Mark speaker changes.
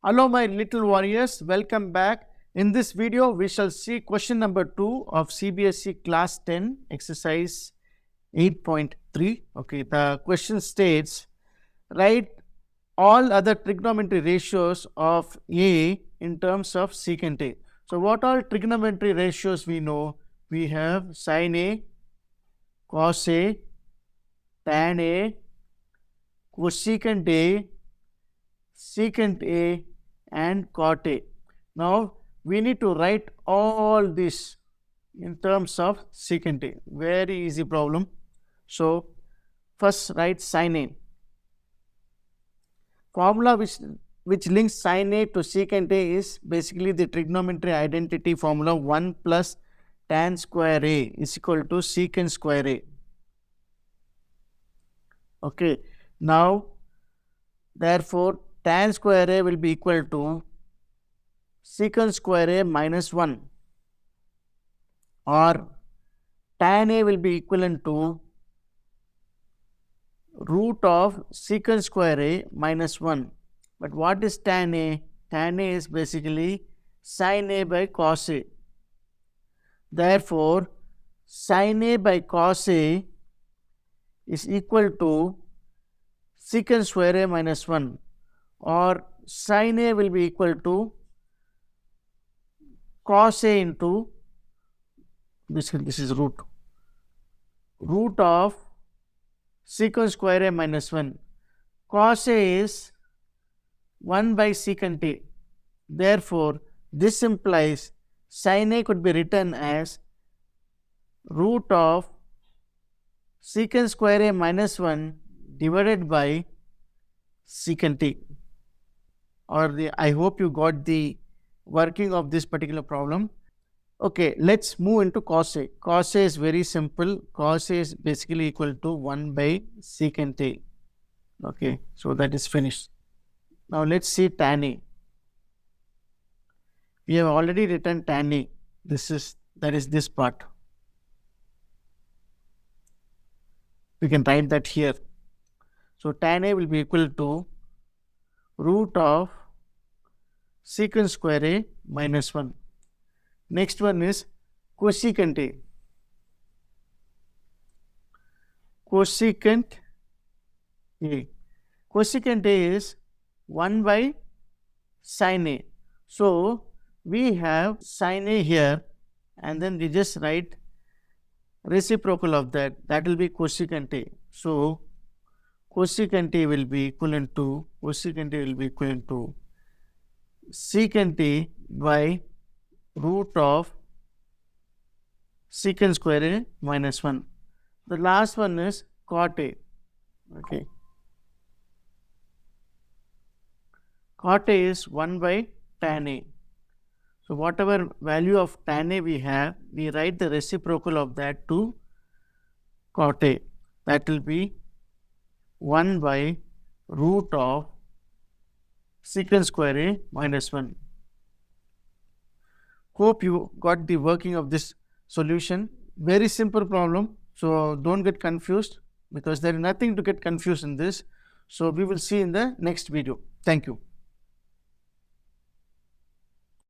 Speaker 1: Hello my little warriors, welcome back. In this video, we shall see question number 2 of CBSE Class 10 exercise 8.3. Okay, the question states, write all other trigonometry ratios of A in terms of secant A. So, what all trigonometry ratios we know? We have sin A, cos A, tan A, cosecant A, secant A and cot A. Now, we need to write all this in terms of secant A. Very easy problem. So, first write sin A. Formula which links sin A to secant A is basically the trigonometry identity formula 1 plus tan square A is equal to secant square A. Okay. Now, therefore, tan square A will be equal to secant square A minus 1, or tan A will be equivalent to root of secant square A minus 1. But what is tan A? Tan A is basically sin A by cos A. Therefore, sin A by cos A is equal to secant square A minus 1, or sin A will be equal to cos A into this is root of secant square A minus 1. Cos A is 1 by secant A. Therefore, this implies sin A could be written as root of secant square A minus 1 divided by secant A. I hope you got the working of this particular problem. Okay, let's move into cos A. Cos A is very simple. Cos A is basically equal to 1 by secant A. Okay, so that is finished. Now let's see tan A. We have already written tan A. That is this part. We can write that here. So tan A will be equal to root of secant square A minus 1. Next one is cosecant A. Cosecant A. Cosecant A is 1 by sin A. So, we have sin A here and then we just write reciprocal of that. That will be cosecant A. So, cosecant A will be equivalent to secant A by root of secant square A minus 1. The last one is cot A. Okay. Cot A is 1 by tan A. So, whatever value of tan A we have, we write the reciprocal of that to cot A. That will be 1 by root of secant square A minus 1. Hope you got the working of this solution. Very simple problem. So, don't get confused because there is nothing to get confused in this. So, we will see in the next video. Thank you.